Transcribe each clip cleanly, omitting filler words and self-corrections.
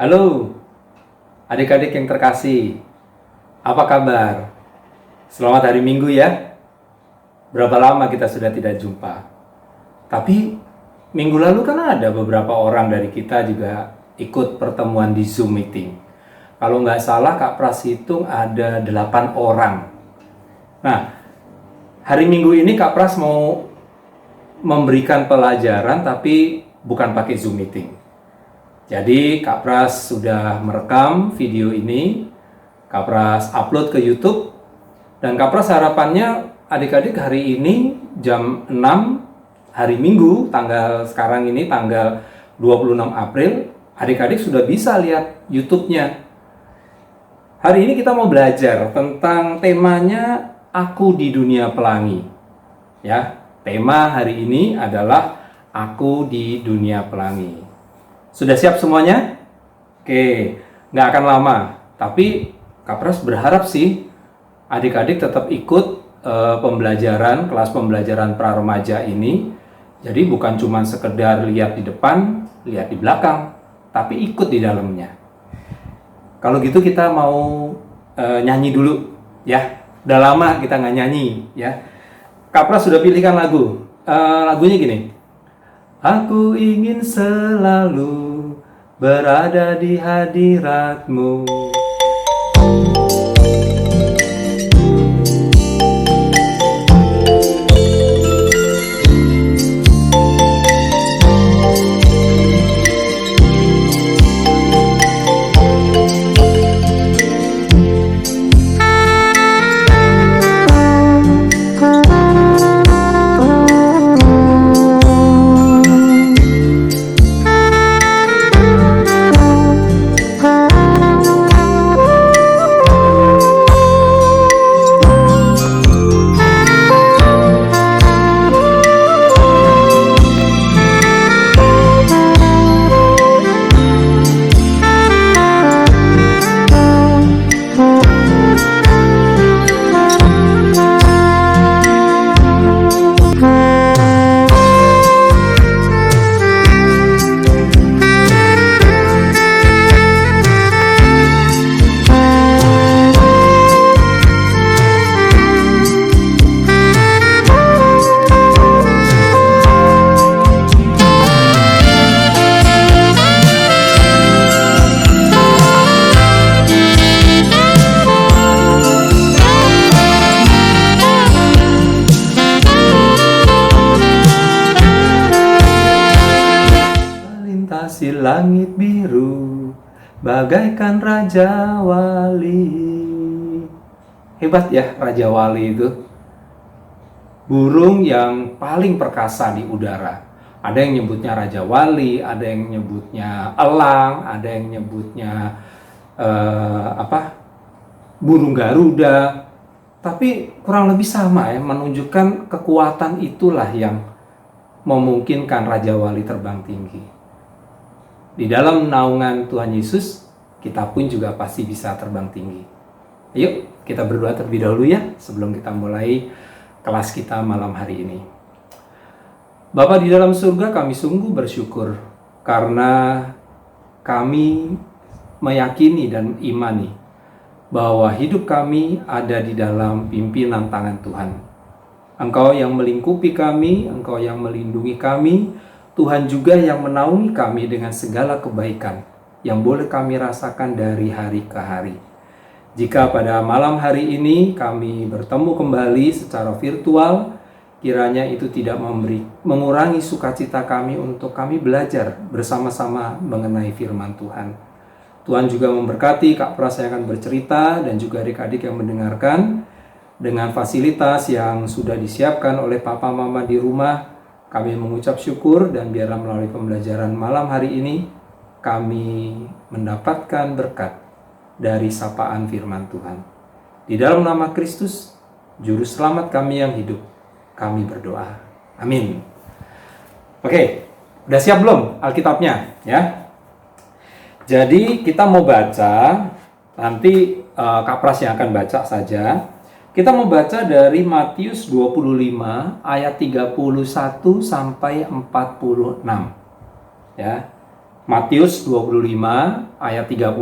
Halo, adik-adik yang terkasih. Apa kabar? Selamat hari Minggu ya. Berapa lama kita sudah tidak jumpa. Tapi minggu lalu kan ada beberapa orang dari kita juga ikut pertemuan di Zoom meeting. Kalau nggak salah Kak Pras hitung ada 8 orang. Nah, hari Minggu ini Kak Pras mau memberikan pelajaran tapi bukan pakai Zoom meeting. Jadi Kak Pras sudah merekam video ini, Kak Pras upload ke YouTube, dan Kak Pras harapannya adik-adik hari ini jam 6 hari Minggu, sekarang ini tanggal 26 April, adik-adik sudah bisa lihat YouTube-nya. Hari ini kita mau belajar tentang temanya Aku di Dunia Pelangi. Ya, tema hari ini adalah Aku di Dunia Pelangi. Sudah siap semuanya? Oke, nggak akan lama. Tapi Kak Pras berharap sih adik-adik tetap ikut kelas pembelajaran pra-remaja ini. Jadi bukan cuma sekedar lihat di depan, lihat di belakang, tapi ikut di dalamnya. Kalau gitu kita mau nyanyi dulu, ya. Udah lama kita nggak nyanyi, ya. Kak Pras sudah pilihkan lagu. Lagunya gini. Aku ingin selalu berada di hadirat-Mu. Melintasi langit biru bagaikan Raja Wali. Hebat ya Raja Wali itu. Burung yang paling perkasa di udara. Ada yang nyebutnya Raja Wali, ada yang nyebutnya elang, ada yang nyebutnya burung Garuda. Tapi kurang lebih sama ya, menunjukkan kekuatan itulah yang memungkinkan Raja Wali terbang tinggi. Di dalam naungan Tuhan Yesus, kita pun juga pasti bisa terbang tinggi. Ayo, kita berdoa terlebih dahulu ya, sebelum kita mulai kelas kita malam hari ini. Bapa di dalam surga, kami sungguh bersyukur karena kami meyakini dan imani bahwa hidup kami ada di dalam pimpinan tangan Tuhan. Engkau yang melingkupi kami, Engkau yang melindungi kami, Tuhan juga yang menaungi kami dengan segala kebaikan yang boleh kami rasakan dari hari ke hari. Jika pada malam hari ini kami bertemu kembali secara virtual, kiranya itu tidak mengurangi sukacita kami untuk kami belajar bersama-sama mengenai firman Tuhan. Tuhan juga memberkati Kak Pras yang akan bercerita dan juga adik-adik yang mendengarkan dengan fasilitas yang sudah disiapkan oleh Papa Mama di rumah. Kami mengucap syukur dan biarlah melalui pembelajaran malam hari ini kami mendapatkan berkat dari sapaan firman Tuhan. Di dalam nama Kristus, Juru Selamat kami yang hidup, kami berdoa. Amin. Oke, udah siap belum Alkitabnya? Ya. Jadi kita mau baca, nanti Kak Pras yang akan baca saja. Kita mau baca dari Matius 25 ayat 31 sampai 46. Ya. Matius 25 ayat 31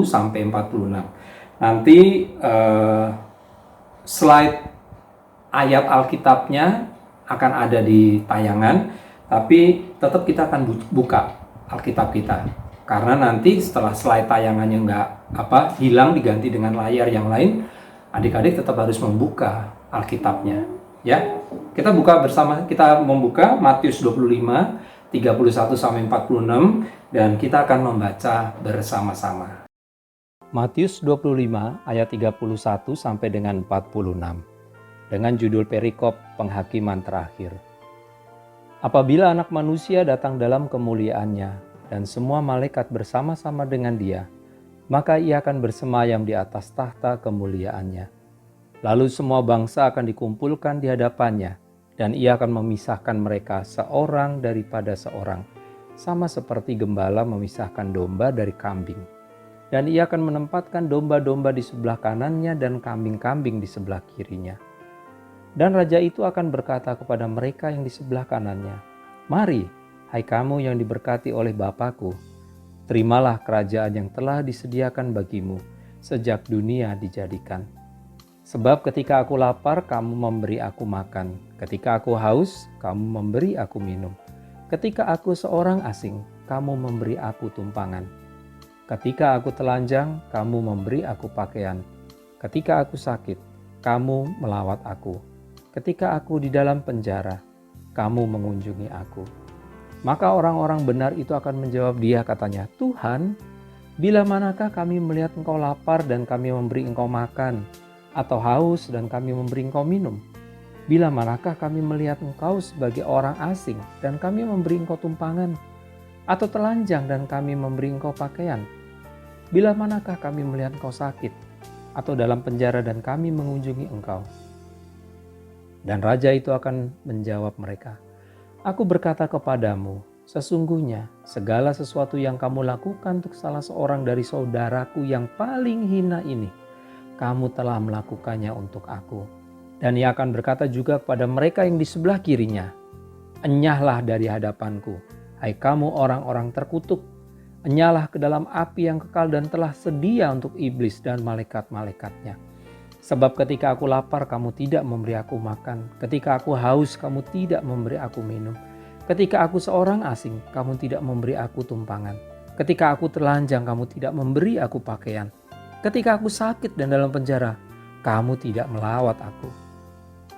sampai 46. Nanti slide ayat Alkitabnya akan ada di tayangan, tapi tetap kita akan buka Alkitab kita. Karena nanti setelah slide tayangannya hilang diganti dengan layar yang lain, adik-adik tetap harus membuka Alkitabnya. Ya, kita buka bersama, kita membuka Matius 25 31 sampai 46 dan kita akan membaca bersama-sama. Matius 25 ayat 31 sampai dengan 46 dengan judul perikop penghakiman terakhir. Apabila Anak Manusia datang dalam kemuliaannya dan semua malaikat bersama-sama dengan Dia, maka Ia akan bersemayam di atas tahta kemuliaannya. Lalu semua bangsa akan dikumpulkan di hadapannya, dan Ia akan memisahkan mereka seorang daripada seorang, sama seperti gembala memisahkan domba dari kambing. Dan Ia akan menempatkan domba-domba di sebelah kanannya dan kambing-kambing di sebelah kirinya. Dan Raja itu akan berkata kepada mereka yang di sebelah kanannya, "Mari, hai kamu yang diberkati oleh Bapa-Ku, terimalah kerajaan yang telah disediakan bagimu sejak dunia dijadikan. Sebab ketika aku lapar, kamu memberi aku makan. Ketika aku haus, kamu memberi aku minum. Ketika aku seorang asing, kamu memberi aku tumpangan. Ketika aku telanjang, kamu memberi aku pakaian. Ketika aku sakit, kamu melawat aku. Ketika aku di dalam penjara, kamu mengunjungi aku." Maka orang-orang benar itu akan menjawab Dia, katanya, "Tuhan, bila manakah kami melihat Engkau lapar dan kami memberi Engkau makan, atau haus dan kami memberi Engkau minum? Bila manakah kami melihat Engkau sebagai orang asing dan kami memberi Engkau tumpangan, atau telanjang dan kami memberi Engkau pakaian? Bila manakah kami melihat Engkau sakit atau dalam penjara dan kami mengunjungi Engkau?" Dan Raja itu akan menjawab mereka, "Aku berkata kepadamu, sesungguhnya segala sesuatu yang kamu lakukan untuk salah seorang dari saudaraku yang paling hina ini, kamu telah melakukannya untuk aku." Dan Ia akan berkata juga kepada mereka yang di sebelah kirinya, "Enyahlah dari hadapanku, hai kamu orang-orang terkutuk, enyahlah ke dalam api yang kekal dan telah sedia untuk iblis dan malaikat-malaikatnya. Sebab ketika aku lapar, kamu tidak memberi aku makan. Ketika aku haus, kamu tidak memberi aku minum. Ketika aku seorang asing, kamu tidak memberi aku tumpangan. Ketika aku telanjang, kamu tidak memberi aku pakaian. Ketika aku sakit dan dalam penjara, kamu tidak melawat aku."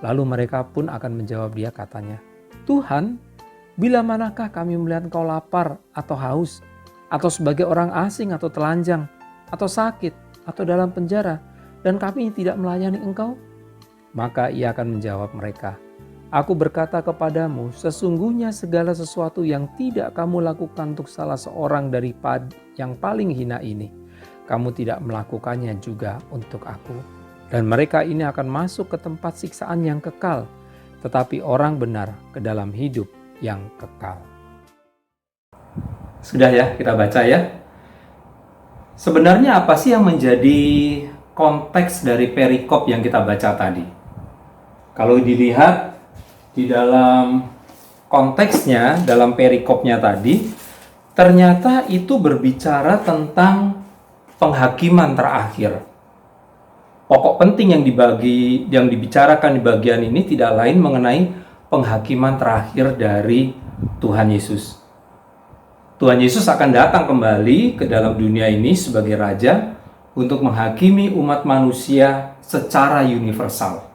Lalu mereka pun akan menjawab Dia, katanya, "Tuhan, bila manakah kami melihat Engkau lapar atau haus, atau sebagai orang asing atau telanjang, atau sakit, atau dalam penjara, dan kami tidak melayani Engkau?" Maka Ia akan menjawab mereka, "Aku berkata kepadamu, sesungguhnya segala sesuatu yang tidak kamu lakukan untuk salah seorang daripada yang paling hina ini, kamu tidak melakukannya juga untuk aku." Dan mereka ini akan masuk ke tempat siksaan yang kekal, tetapi orang benar ke dalam hidup yang kekal. Sudah ya, kita baca ya. Sebenarnya apa sih yang menjadi konteks dari perikop yang kita baca tadi? Kalau dilihat di dalam konteksnya, dalam perikopnya tadi, ternyata itu berbicara tentang penghakiman terakhir. Pokok penting yang dibicarakan di bagian ini tidak lain mengenai penghakiman terakhir dari Tuhan Yesus. Tuhan Yesus akan datang kembali ke dalam dunia ini sebagai Raja untuk menghakimi umat manusia secara universal.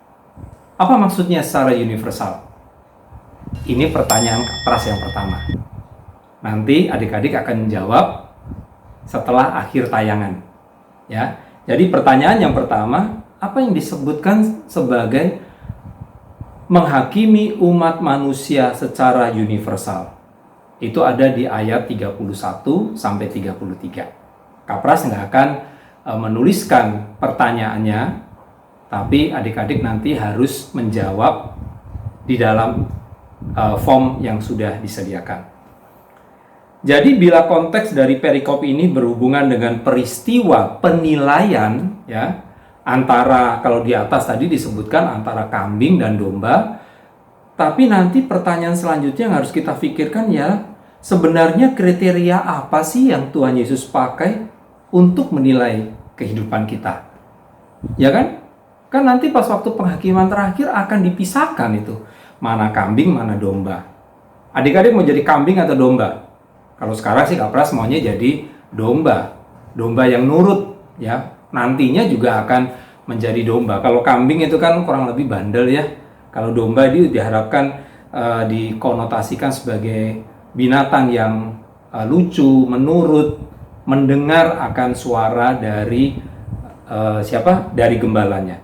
Apa maksudnya secara universal? Ini pertanyaan keras yang pertama. Nanti adik-adik akan menjawab setelah akhir tayangan. Ya. Jadi pertanyaan yang pertama, apa yang disebutkan sebagai menghakimi umat manusia secara universal? Itu ada di ayat 31 sampai 33. Kapras nggak akan menuliskan pertanyaannya, tapi adik-adik nanti harus menjawab di dalam form yang sudah disediakan. Jadi bila konteks dari perikop ini berhubungan dengan peristiwa penilaian, ya, antara, kalau di atas tadi disebutkan antara kambing dan domba, tapi nanti pertanyaan selanjutnya yang harus kita pikirkan ya, sebenarnya kriteria apa sih yang Tuhan Yesus pakai untuk menilai kehidupan kita? Ya kan? Kan nanti pas waktu penghakiman terakhir akan dipisahkan itu. Mana kambing, mana domba. Adik-adik mau jadi kambing atau domba? Kalau sekarang sih Kak Pras maunya jadi domba. Domba yang nurut, ya. Nantinya juga akan menjadi domba. Kalau kambing itu kan kurang lebih bandel ya. Kalau domba itu diharapkan dikonotasikan sebagai binatang yang lucu, menurut, mendengar akan suara dari dari gembalanya.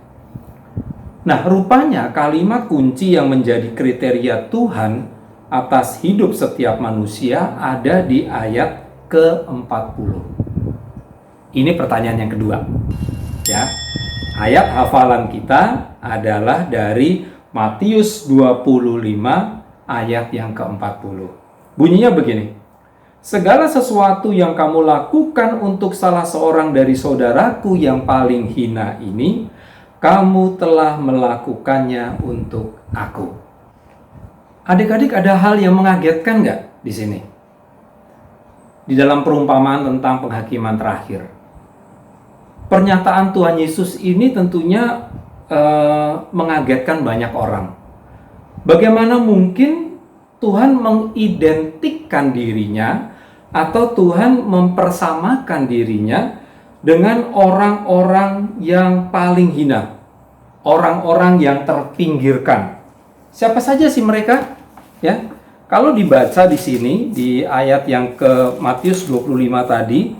Nah, rupanya kalimat kunci yang menjadi kriteria Tuhan atas hidup setiap manusia ada di ayat ke-40. Ini pertanyaan yang kedua. Ya. Ayat hafalan kita adalah dari Matius 25 ayat yang ke-40. Bunyinya begini. Segala sesuatu yang kamu lakukan untuk salah seorang dari saudaraku yang paling hina ini, kamu telah melakukannya untuk aku. Adik-adik, ada hal yang mengagetkan nggak di sini? Di dalam perumpamaan tentang penghakiman terakhir. Pernyataan Tuhan Yesus ini tentunya mengagetkan banyak orang. Bagaimana mungkin Tuhan mengidentikan dirinya atau Tuhan mempersamakan dirinya dengan orang-orang yang paling hina, orang-orang yang terpinggirkan. Siapa saja sih mereka? Ya, kalau dibaca di sini di ayat yang ke Matius 25 tadi,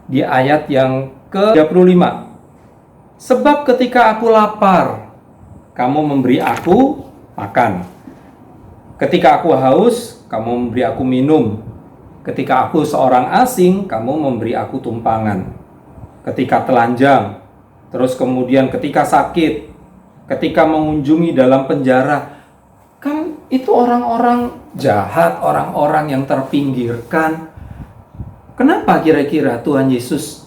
di ayat yang ke-35. Sebab ketika aku lapar, kamu memberi aku makan. Ketika aku haus, kamu memberi aku minum. Ketika aku seorang asing, kamu memberi aku tumpangan. Ketika telanjang, terus kemudian ketika sakit, ketika mengunjungi dalam penjara. Kan itu orang-orang jahat, orang-orang yang terpinggirkan. Kenapa kira-kira Tuhan Yesus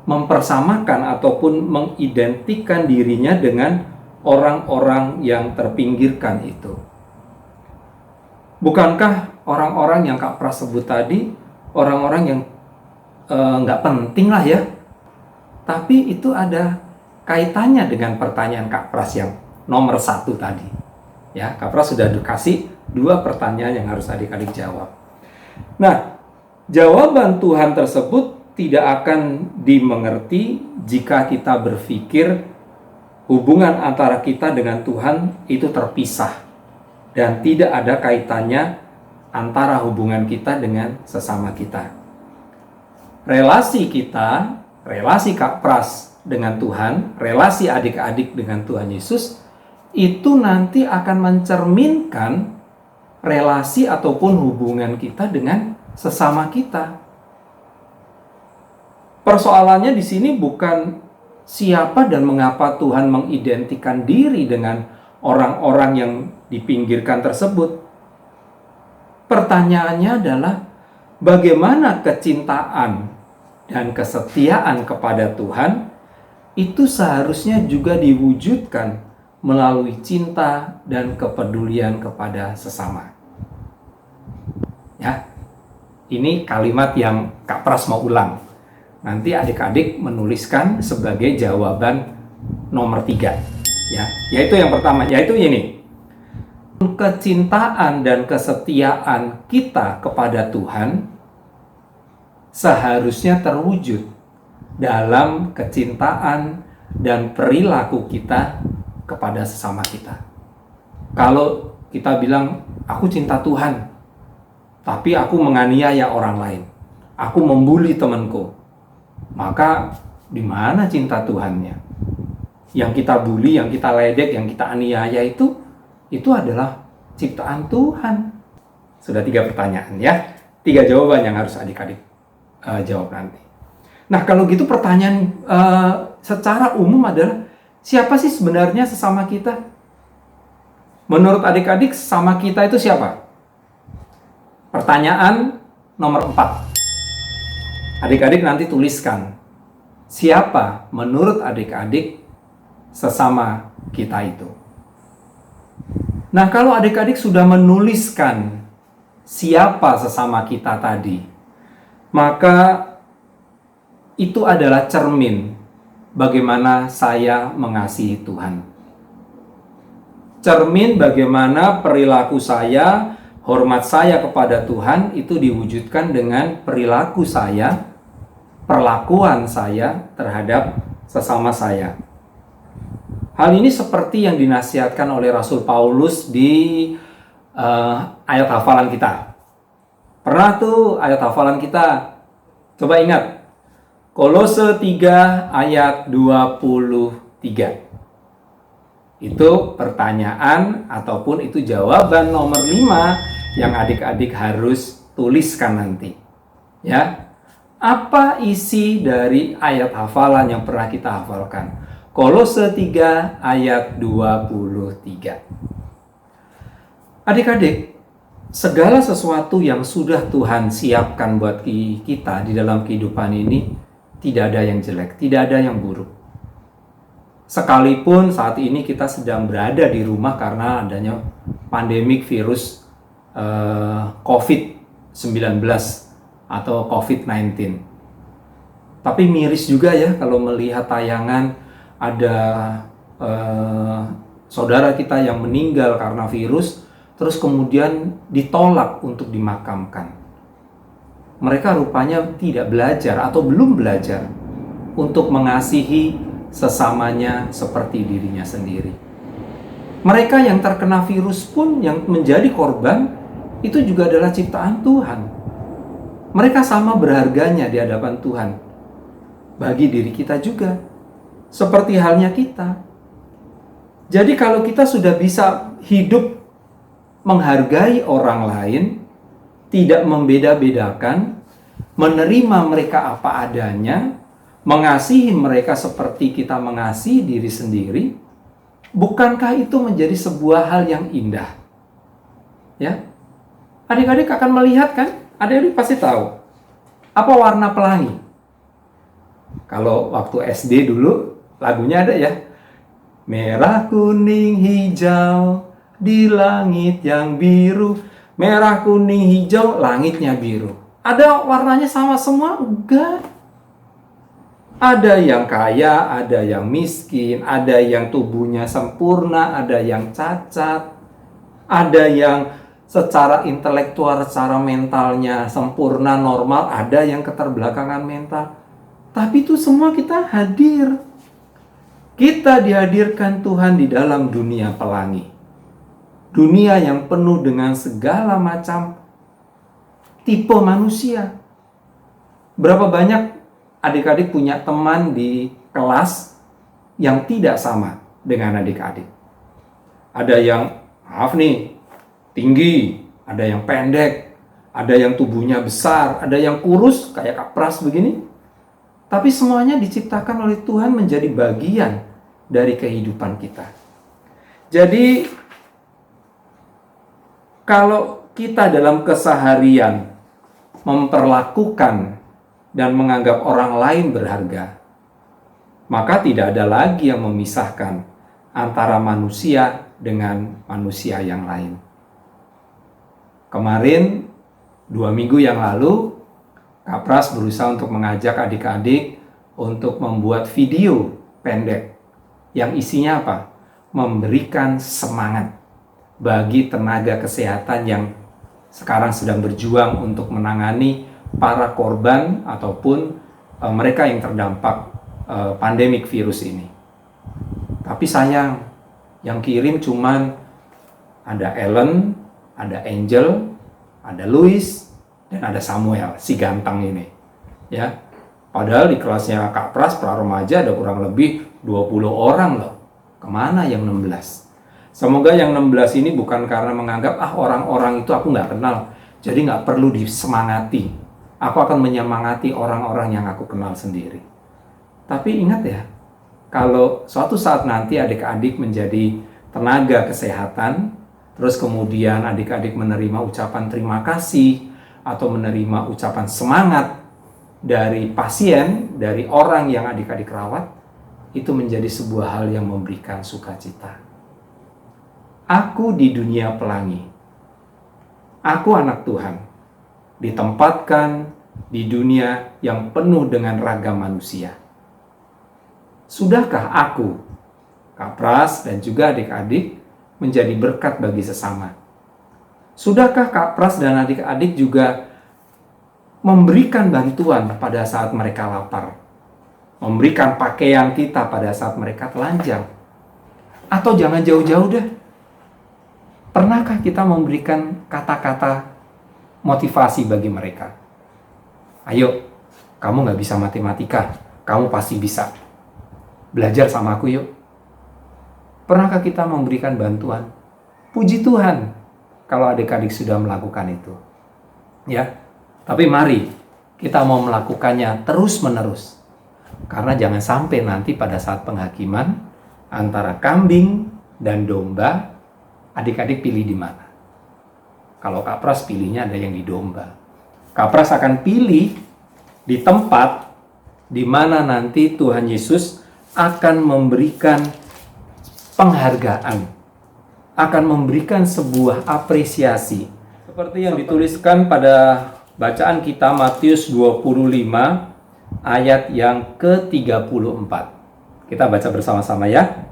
mempersamakan ataupun mengidentikan dirinya dengan orang-orang yang terpinggirkan itu? Bukankah orang-orang yang Kak Pras sebut tadi orang-orang yang nggak penting lah ya? Tapi itu ada kaitannya dengan pertanyaan Kak Pras yang nomor 1 tadi. Ya, Kak Pras sudah dikasih 2 pertanyaan yang harus adik-adik jawab. Nah, jawaban Tuhan tersebut tidak akan dimengerti jika kita berpikir hubungan antara kita dengan Tuhan itu terpisah dan tidak ada kaitannya antara hubungan kita dengan sesama kita. Relasi kita, relasi Kak Pras dengan Tuhan, relasi adik-adik dengan Tuhan Yesus, itu nanti akan mencerminkan relasi ataupun hubungan kita dengan sesama kita. Persoalannya di sini bukan siapa dan mengapa Tuhan mengidentikan diri dengan orang-orang yang dipinggirkan tersebut. Pertanyaannya adalah bagaimana kecintaan dan kesetiaan kepada Tuhan itu seharusnya juga diwujudkan melalui cinta dan kepedulian kepada sesama. Ya, ini kalimat yang Kak Pras mau ulang. Nanti adik-adik menuliskan sebagai jawaban nomor 3. Ya, yaitu yang pertama, yaitu ini. Kecintaan dan kesetiaan kita kepada Tuhan seharusnya terwujud dalam kecintaan dan perilaku kita kepada sesama kita. Kalau kita bilang, aku cinta Tuhan, tapi aku menganiaya orang lain, aku membuli temanku, maka di mana cinta Tuhannya? Yang kita bully, yang kita ledek, yang kita aniaya itu adalah ciptaan Tuhan. Sudah 3 pertanyaan ya, 3 jawaban yang harus adik-adik jawab nanti. Nah, kalau gitu pertanyaan secara umum adalah, siapa sih sebenarnya sesama kita? Menurut adik-adik, sesama kita itu siapa? Pertanyaan nomor 4. Adik-adik nanti tuliskan, siapa menurut adik-adik sesama kita itu? Nah, kalau adik-adik sudah menuliskan siapa sesama kita tadi, maka itu adalah cermin bagaimana saya mengasihi Tuhan. Cermin bagaimana perilaku saya, hormat saya kepada Tuhan itu diwujudkan dengan perilaku saya, perlakuan saya terhadap sesama saya. Hal ini seperti yang dinasihatkan oleh Rasul Paulus di ayat hafalan kita. Pernah tuh ayat hafalan kita, coba ingat, Kolose 3 ayat 23. Itu pertanyaan ataupun itu jawaban nomor 5 yang adik-adik harus tuliskan nanti. Ya. Apa isi dari ayat hafalan yang pernah kita hafalkan? Kolose 3 ayat 23. Adik-adik, segala sesuatu yang sudah Tuhan siapkan buat kita di dalam kehidupan ini, tidak ada yang jelek, tidak ada yang buruk. Sekalipun saat ini kita sedang berada di rumah karena adanya pandemik virus COVID-19 atau COVID-19. Tapi miris juga ya kalau melihat tayangan ada saudara kita yang meninggal karena virus, terus kemudian ditolak untuk dimakamkan. Mereka rupanya tidak belajar atau belum belajar untuk mengasihi sesamanya seperti dirinya sendiri. Mereka yang terkena virus pun yang menjadi korban itu juga adalah ciptaan Tuhan. Mereka sama berharganya di hadapan Tuhan. Bagi diri kita juga, seperti halnya kita. Jadi kalau kita sudah bisa hidup menghargai orang lain, tidak membeda-bedakan, menerima mereka apa adanya, mengasihi mereka seperti kita mengasihi diri sendiri, bukankah itu menjadi sebuah hal yang indah? Ya, adik-adik akan melihat kan? Adik-adik pasti tahu apa warna pelangi. Kalau waktu SD dulu lagunya ada ya, merah, kuning, hijau di langit yang biru. Merah, kuning, hijau, langitnya biru. Ada warnanya sama semua? Enggak. Ada yang kaya, ada yang miskin, ada yang tubuhnya sempurna, ada yang cacat, ada yang secara intelektual, secara mentalnya sempurna, normal, ada yang keterbelakangan mental. Tapi itu semua kita hadir. Kita dihadirkan Tuhan di dalam dunia pelangi. Dunia yang penuh dengan segala macam tipe manusia. Berapa banyak adik-adik punya teman di kelas yang tidak sama dengan adik-adik. Ada yang, maaf nih, tinggi, ada yang pendek, ada yang tubuhnya besar, ada yang kurus kayak Kak Pras begini. Tapi semuanya diciptakan oleh Tuhan menjadi bagian dari kehidupan kita. Jadi, kalau kita dalam keseharian memperlakukan dan menganggap orang lain berharga, maka tidak ada lagi yang memisahkan antara manusia dengan manusia yang lain. Kemarin, 2 minggu yang lalu, Kak Pras berusaha untuk mengajak adik-adik untuk membuat video pendek yang isinya apa? Memberikan semangat bagi tenaga kesehatan yang sekarang sedang berjuang untuk menangani para korban ataupun mereka yang terdampak pandemik virus ini. Tapi sayang, yang kirim cuman ada Ellen, ada Angel, ada Louis, dan ada Samuel, si ganteng ini. Ya, padahal di kelasnya Kak Pras pra remaja ada kurang lebih 20 orang loh. Kemana yang 16? Semoga yang 16 ini bukan karena menganggap orang-orang itu aku nggak kenal, jadi nggak perlu disemangati. Aku akan menyemangati orang-orang yang aku kenal sendiri. Tapi ingat ya, kalau suatu saat nanti adik-adik menjadi tenaga kesehatan, terus kemudian adik-adik menerima ucapan terima kasih atau menerima ucapan semangat dari pasien, dari orang yang adik-adik rawat, itu menjadi sebuah hal yang memberikan sukacita. Aku di dunia pelangi. Aku anak Tuhan, ditempatkan di dunia yang penuh dengan ragam manusia. Sudahkah aku, Kak Pras dan juga adik-adik, menjadi berkat bagi sesama? Sudahkah Kak Pras dan adik-adik juga memberikan bantuan pada saat mereka lapar? Memberikan pakaian kita pada saat mereka telanjang? Atau jangan jauh-jauh deh. Pernahkah kita memberikan kata-kata motivasi bagi mereka? Ayo, kamu nggak bisa matematika, kamu pasti bisa. Belajar sama aku yuk. Pernahkah kita memberikan bantuan? Puji Tuhan kalau adik-adik sudah melakukan itu. Ya, tapi mari kita mau melakukannya terus-menerus. Karena jangan sampai nanti pada saat penghakiman antara kambing dan domba, adik-adik pilih di mana? Kalau Kak Pras pilihnya ada yang di domba. Kak Pras akan pilih di tempat di mana nanti Tuhan Yesus akan memberikan penghargaan, akan memberikan sebuah apresiasi. Seperti yang dituliskan pada bacaan kita Matius 25 ayat yang ke-34. Kita baca bersama-sama ya.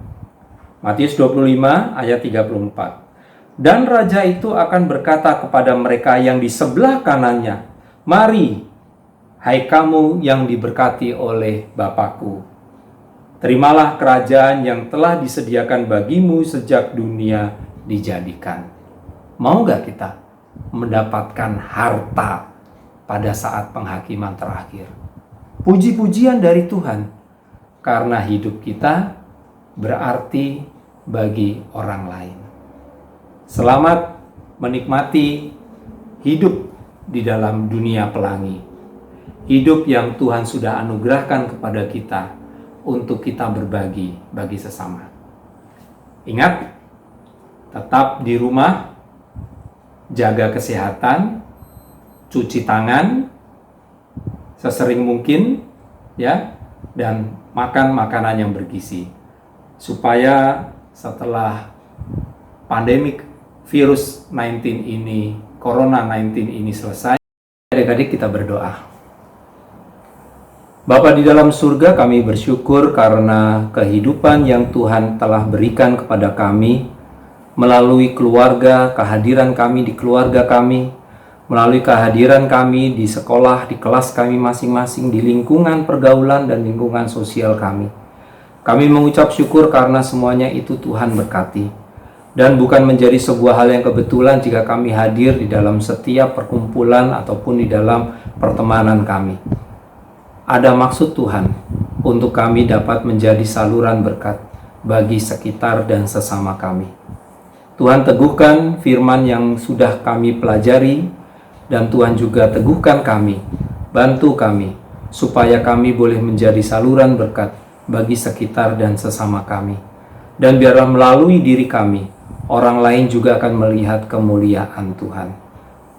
Matius 25 ayat 34. Dan raja itu akan berkata kepada mereka yang di sebelah kanannya, "Mari, hai kamu yang diberkati oleh Bapakku. Terimalah kerajaan yang telah disediakan bagimu sejak dunia dijadikan." Mau gak kita mendapatkan harta pada saat penghakiman terakhir? Puji-pujian dari Tuhan, karena hidup kita berarti bagi orang lain. Selamat menikmati hidup di dalam dunia pelangi. Hidup yang Tuhan sudah anugerahkan kepada kita untuk kita berbagi bagi sesama. Ingat, tetap di rumah, jaga kesehatan, cuci tangan sesering mungkin ya, dan makan makanan yang bergizi. Supaya setelah pandemik virus 19 ini, Corona 19 ini selesai, adik-adik kita berdoa. Bapa di dalam surga, kami bersyukur karena kehidupan yang Tuhan telah berikan kepada kami melalui keluarga, kehadiran kami di keluarga kami, melalui kehadiran kami di sekolah, di kelas kami masing-masing, di lingkungan pergaulan dan lingkungan sosial kami. Kami mengucap syukur karena semuanya itu Tuhan berkati. Dan bukan menjadi sebuah hal yang kebetulan jika kami hadir di dalam setiap perkumpulan ataupun di dalam pertemanan kami. Ada maksud Tuhan untuk kami dapat menjadi saluran berkat bagi sekitar dan sesama kami. Tuhan teguhkan firman yang sudah kami pelajari, dan Tuhan juga teguhkan kami, bantu kami, supaya kami boleh menjadi saluran berkat bagi sekitar dan sesama kami. Dan biarlah melalui diri kami, orang lain juga akan melihat kemuliaan Tuhan.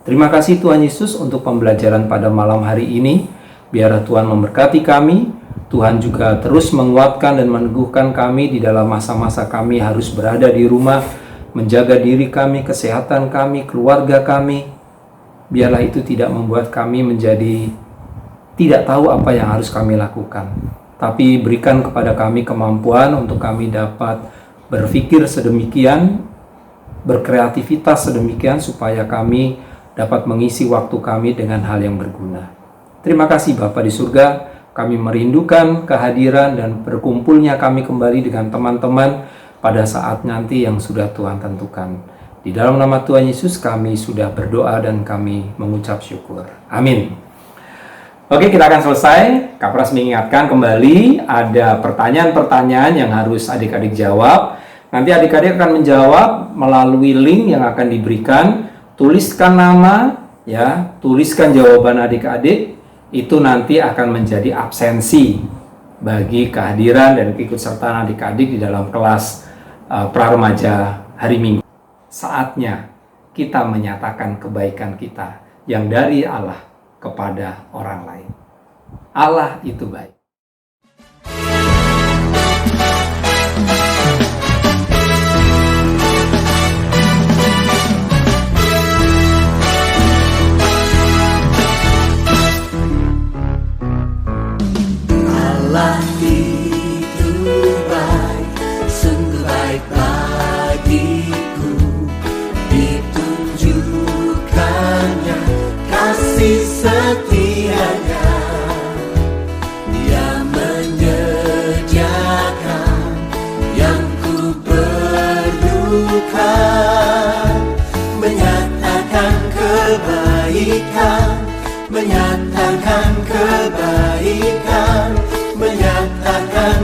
Terima kasih Tuhan Yesus untuk pembelajaran pada malam hari ini. Biarlah Tuhan memberkati kami. Tuhan juga terus menguatkan dan meneguhkan kami di dalam masa-masa kami harus berada di rumah, menjaga diri kami, kesehatan kami, keluarga kami. Biarlah itu tidak membuat kami menjadi tidak tahu apa yang harus kami lakukan. Tapi berikan kepada kami kemampuan untuk kami dapat berpikir sedemikian, berkreativitas sedemikian supaya kami dapat mengisi waktu kami dengan hal yang berguna. Terima kasih Bapa di surga, kami merindukan kehadiran dan berkumpulnya kami kembali dengan teman-teman pada saat nanti yang sudah Tuhan tentukan. Di dalam nama Tuhan Yesus kami sudah berdoa dan kami mengucap syukur. Amin. Oke, kita akan selesai. Kak Pras mengingatkan kembali ada pertanyaan-pertanyaan yang harus adik-adik jawab. Nanti adik-adik akan menjawab melalui link yang akan diberikan. Tuliskan nama, ya, tuliskan jawaban adik-adik. Itu nanti akan menjadi absensi bagi kehadiran dan keikutsertaan adik-adik di dalam kelas praremaja hari Minggu. Saatnya kita menyatakan kebaikan kita yang dari Allah kepada orang lain. Allah itu baik. menyiarkan kebaikan, menyatakan